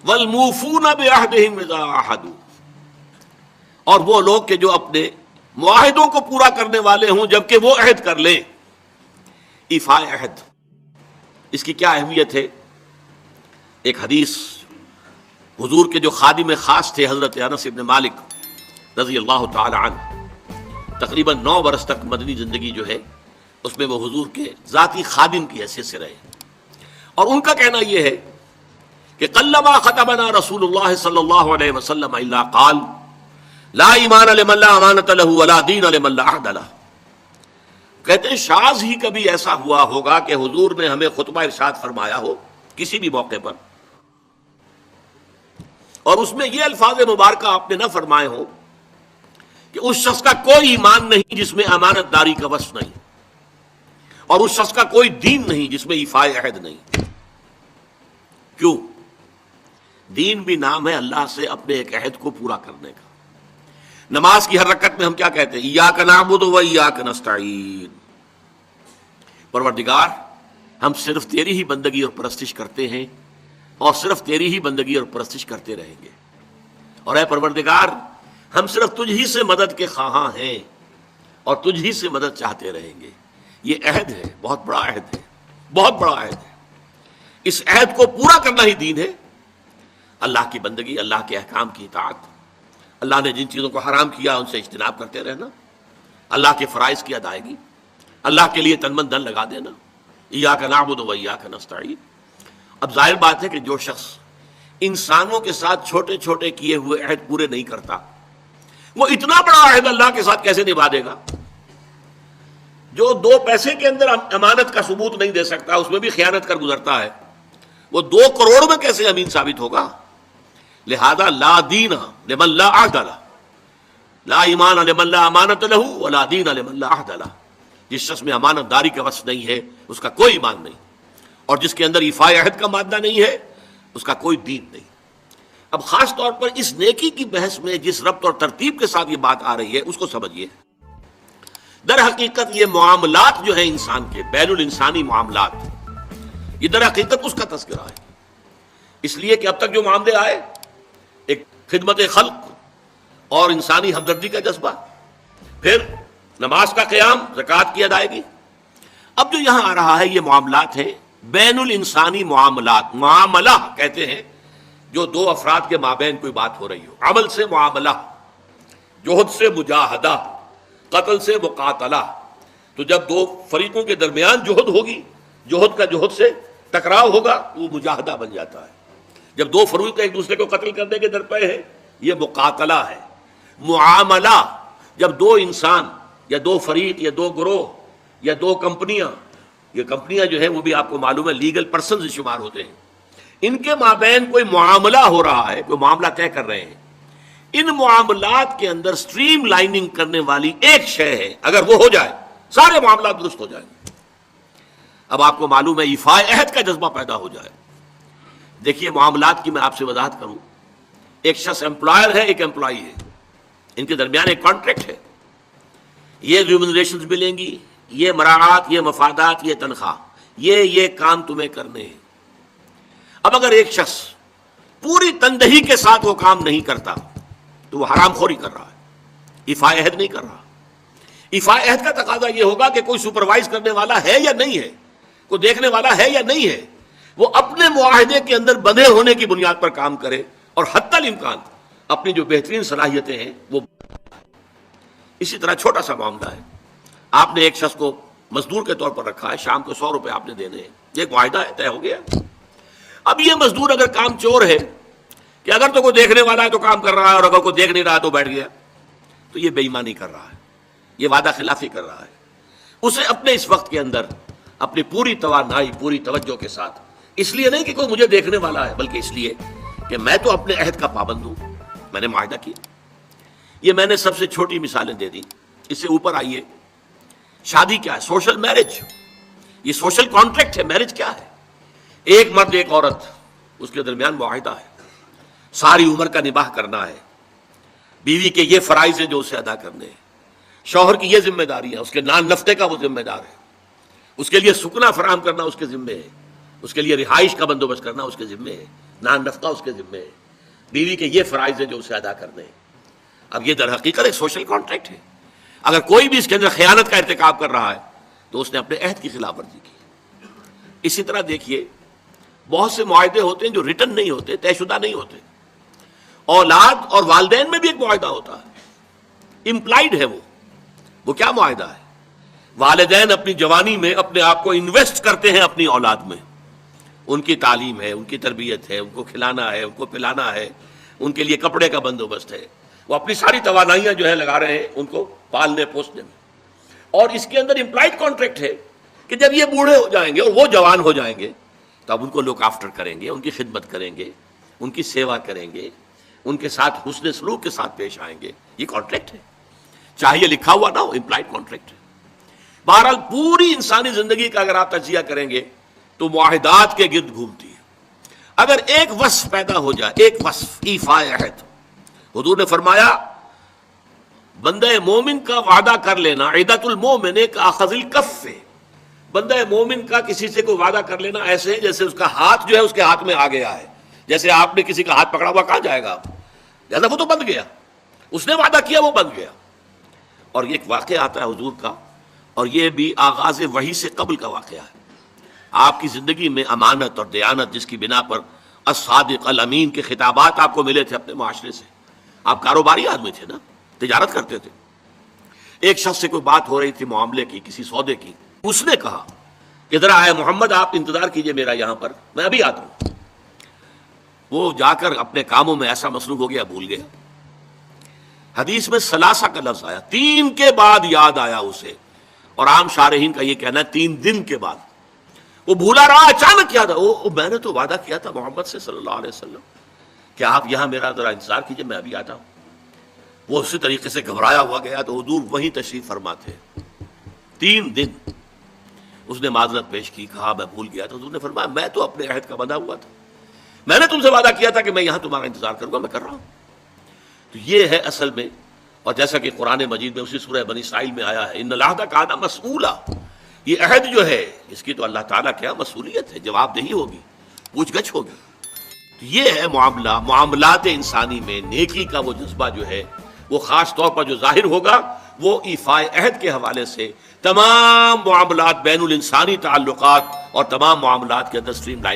والموفون بعہدہم اذا عاہدوا، اور وہ لوگ کہ جو اپنے معاہدوں کو پورا کرنے والے ہوں جبکہ وہ عہد کر لیں. ایفاء عہد، اس کی کیا اہمیت ہے؟ ایک حدیث حضور کے جو خادم خاص تھے حضرت انس بن مالک رضی اللہ تعالی عنہ، تقریباً 9 برس تک مدنی زندگی جو ہے اس میں وہ حضور کے ذاتی خادم کی حیثیت سے رہے، اور ان کا کہنا یہ ہے کہ قلما خطبنا رسول اللہ صلی اللہ علیہ وسلم الا قال لا ایمان لمن لا امانۃ له ولا دین لمن لا عہد له. کہتے ہیں شاذ ہی کبھی ایسا ہوا ہوگا کہ حضور نے ہمیں خطبہ ارشاد فرمایا ہو کسی بھی موقع پر، اور اس میں یہ الفاظ مبارکہ آپ نے نہ فرمائے ہو کہ اس شخص کا کوئی ایمان نہیں جس میں امانت داری کا وصف نہیں، اور اس شخص کا کوئی دین نہیں جس میں ایفاء عہد نہیں. کیوں؟ دین بھی نام ہے اللہ سے اپنے ایک عہد کو پورا کرنے کا. نماز کی ہر رکعت میں ہم کیا کہتے ہیں؟ ایاک نعبد و ایاک نستعین. پروردگار ہم صرف تیری ہی بندگی اور پرستش کرتے ہیں، اور صرف تیری ہی بندگی اور پرستش کرتے رہیں گے، اور اے پروردگار ہم صرف تجھ ہی سے مدد کے خواہاں ہیں اور تجھ ہی سے مدد چاہتے رہیں گے. یہ عہد ہے، بہت بڑا عہد ہے، بہت بڑا عہد ہے. اس عہد کو پورا کرنا ہی دین ہے. اللہ کی بندگی، اللہ کے احکام کی اطاعت، اللہ نے جن چیزوں کو حرام کیا ان سے اجتناب کرتے رہنا، اللہ کے فرائض کی ادائیگی، اللہ کے لیے تن من دھن لگا دینا. ایاک نعبد و ایاک نستعین. اب ظاہر بات ہے کہ جو شخص انسانوں کے ساتھ چھوٹے چھوٹے کیے ہوئے عہد پورے نہیں کرتا، وہ اتنا بڑا عہد اللہ کے ساتھ کیسے نبھا دے گا؟ جو 2 پیسے کے اندر امانت کا ثبوت نہیں دے سکتا، اس میں بھی خیانت کر گزرتا ہے، وہ 2 کروڑ میں کیسے امین ثابت ہوگا؟ لہذا لا دین لمن لا عہد لہ، لا ایمان لمن لا امانت لہ ولا دین لمن لا عہد لہ. جس شخص میں امانت داری کا وصف نہیں ہے اس کا کوئی ایمان نہیں، اور جس کے اندر ایفاء عہد کا مادہ نہیں ہے اس کا کوئی دین نہیں. اب خاص طور پر اس نیکی کی بحث میں جس ربط اور ترتیب کے ساتھ یہ بات آ رہی ہے اس کو سمجھیے. در حقیقت یہ معاملات جو ہیں انسان کے، بین الانسانی معاملات، یہ در حقیقت اس کا تذکرہ ہے. اس لیے کہ اب تک جو معاملے آئے، ایک خدمت خلق اور انسانی ہمدردی کا جذبہ، پھر نماز کا قیام، زکوٰۃ کی ادائیگی. اب جو یہاں آ رہا ہے یہ معاملات ہیں بین الانسانی معاملات. معاملہ کہتے ہیں جو 2 افراد کے مابین کوئی بات ہو رہی ہو. عمل سے معاملہ، جوہد سے مجاہدہ، قتل سے مقاتلہ. تو جب 2 فریقوں کے درمیان جوہد ہوگی، جوہد کا جوہد سے ٹکراؤ ہوگا، وہ مجاہدہ بن جاتا ہے. جب 2 فریق ایک دوسرے کو قتل کرنے کے درپے ہیں، یہ مقاتلہ ہے. معاملہ جب 2 انسان یا 2 فریق یا 2 گروہ یا 2 کمپنیاں، یہ کمپنیاں جو ہیں وہ بھی آپ کو معلوم ہے لیگل پرسنز شمار ہوتے ہیں، ان کے مابین کوئی معاملہ ہو رہا ہے، کوئی معاملہ طے کر رہے ہیں. ان معاملات کے اندر سٹریم لائننگ کرنے والی ایک شے ہے، اگر وہ ہو جائے سارے معاملات درست ہو جائیں. اب آپ کو معلوم ہے ایفاء عہد کا جذبہ پیدا ہو جائے. دیکھیے معاملات کی میں آپ سے وضاحت کروں. ایک شخص امپلائر ہے، ایک امپلائی ہے، ان کے درمیان ایک کانٹریکٹ ہے. یہ ریمونریشنز ملیں گی، یہ مراعات، یہ مفادات، یہ تنخواہ، یہ کام تمہیں کرنے ہیں. اب اگر ایک شخص پوری تندہی کے ساتھ وہ کام نہیں کرتا تو وہ حرام خوری کر رہا ہے، ایفاء عہد نہیں کر رہا. ایفاء عہد کا تقاضا یہ ہوگا کہ کوئی سپروائز کرنے والا ہے یا نہیں ہے، کوئی دیکھنے والا ہے یا نہیں ہے. وہ اپنے معاہدے کے اندر بندھے ہونے کی بنیاد پر کام کرے، اور حتی الامکان اپنی جو بہترین صلاحیتیں ہیں وہ. اسی طرح چھوٹا سا معاملہ ہے، آپ نے ایک شخص کو مزدور کے طور پر رکھا ہے، شام کو 100 روپے آپ نے دینے ہیں، یہ ایک معاہدہ ہے، طے ہو گیا. اب یہ مزدور اگر کام چور ہے کہ اگر تو کوئی دیکھنے والا ہے تو کام کر رہا ہے، اور اگر کوئی دیکھ نہیں رہا تو بیٹھ گیا، تو یہ بے ایمانی کر رہا ہے، یہ وعدہ خلافی کر رہا ہے. اسے اپنے اس وقت کے اندر اپنی پوری توانائی، پوری توجہ کے ساتھ، اس لیے نہیں کہ کوئی مجھے دیکھنے والا ہے، بلکہ اس لیے کہ میں تو اپنے عہد کا پابند ہوں، میں نے معاہدہ کیا. یہ میں نے سب سے چھوٹی مثالیں دے دی. اس سے اوپر آئیے، شادی کیا ہے؟ Social marriage. یہ سوشل کانٹریکٹ ہے. میرج کیا ہے؟ ایک مرد ایک عورت، اس کے درمیان معاہدہ ہے، ساری عمر کا نباہ کرنا ہے. بیوی کے یہ فرائض ہیں جو اسے ادا کرنے ہیں، شوہر کی یہ ذمہ داری ہے، اس کے نان نفتے کا وہ ذمہ دار ہے، اس کے لیے سکنا فراہم کرنا اس کے ذمے ہے، اس کے لیے رہائش کا بندوبست کرنا اس کے ذمے ہے. نان نفقہ اس کے ذمے ہے، بیوی کے یہ فرائض ہیں جو اسے ادا کرنے ہیں۔ اب یہ در حقیقت ایک سوشل کانٹریکٹ ہے، اگر کوئی بھی اس کے اندر خیانت کا ارتکاب کر رہا ہے تو اس نے اپنے عہد کی خلاف ورزی کی۔ اسی طرح دیکھیے بہت سے معاہدے ہوتے ہیں جو ریٹن نہیں ہوتے، طے شدہ نہیں ہوتے۔ اولاد اور والدین میں بھی ایک معاہدہ ہوتا ہے، امپلائڈ ہے وہ کیا معاہدہ ہے؟ والدین اپنی جوانی میں اپنے آپ کو انویسٹ کرتے ہیں اپنی اولاد میں، ان کی تعلیم ہے، ان کی تربیت ہے، ان کو کھلانا ہے، ان کو پلانا ہے، ان کے لیے کپڑے کا بندوبست ہے، وہ اپنی ساری توانائیاں جو ہے لگا رہے ہیں ان کو پالنے پوسنے میں۔ اور اس کے اندر امپلائڈ کانٹریکٹ ہے کہ جب یہ بوڑھے ہو جائیں گے اور وہ جوان ہو جائیں گے تو اب ان کو لک آفٹر کریں گے، ان کی خدمت کریں گے، ان کی سیوا کریں گے، ان کے ساتھ حسن سلوک کے ساتھ پیش آئیں گے۔ یہ کانٹریکٹ ہے، چاہے یہ لکھا ہوا نہ ہو، امپلائڈ کانٹریکٹ ہے۔ بہرحال پوری انسانی زندگی کا اگر آپ تجزیہ کریں گے تو معاہدات کے گرد گھومتی ہے۔ اگر ایک وصف پیدا ہو جائے، ایک وصف ایفاء عہد، حضور نے فرمایا بندہ مومن کا وعدہ کر لینا، عیدۃ المومن کاخذ الکف، بندہ مومن کا کسی سے کوئی وعدہ کر لینا ایسے ہے جیسے اس کا ہاتھ جو ہے اس کے ہاتھ میں آ گیا ہے۔ جیسے آپ نے کسی کا ہاتھ پکڑا ہوا، کہاں جائے گا آپ؟ لہذا وہ تو بند گیا، اس نے وعدہ کیا وہ بند گیا۔ اور یہ ایک واقعہ آتا ہے حضور کا، اور یہ بھی آغاز وحی سے قبل کا واقعہ ہے۔ آپ کی زندگی میں امانت اور دیانت جس کی بنا پر الصادق الامین کے خطابات آپ کو ملے تھے اپنے معاشرے سے، آپ کاروباری آدمی تھے نا، تجارت کرتے تھے۔ ایک شخص سے کوئی بات ہو رہی تھی معاملے کی، کسی سودے کی، اس نے کہا کہ ذرا ہے محمد آپ انتظار کیجئے میرا یہاں پر، میں ابھی آتا ہوں۔ وہ جا کر اپنے کاموں میں ایسا مصروف ہو گیا، بھول گیا۔ حدیث میں ثلاثہ کا لفظ آیا، 3 کے بعد یاد آیا اسے، اور عام شارحین کا یہ کہنا ہے 3 دن کے بعد۔ وہ بھولا رہا، اچانک یاد آیا، میں نے تو وعدہ کیا تھا محمد سے صلی اللہ علیہ وسلم کہ آپ یہاں میرا ذرا انتظار کیجئے، میں ابھی آتا ہوں۔ وہ اسی طریقے سے گھبرایا ہوا گیا تو حضور وہیں تشریف فرما تھے۔ 3 دن اس نے معذرت پیش کی، کہا میں بھول گیا۔ تو حضور نے فرمایا میں تو اپنے عہد کا بندھا ہوا تھا، میں نے تم سے وعدہ کیا تھا کہ میں یہاں تمہارا انتظار کروں گا، میں کر رہا ہوں۔ تو یہ ہے اصل میں، اور جیسا کہ قرآن مجید میں اسی سورہ بنی اسرائیل میں آیا ہے، ان العہد کان مسئولا، یہ عہد جو ہے اس کی تو اللہ تعالیٰ کیا مسئولیت ہے، جواب دہی ہوگی، پوچھ گچھ ہوگی۔ تو یہ ہے معاملہ، معاملات انسانی میں نیکی کا وہ جذبہ جو ہے وہ خاص طور پر جو ظاہر ہوگا وہ ایفاء عہد کے حوالے سے تمام معاملات، بین الانسانی تعلقات اور تمام معاملات کے اندر سٹریم لائن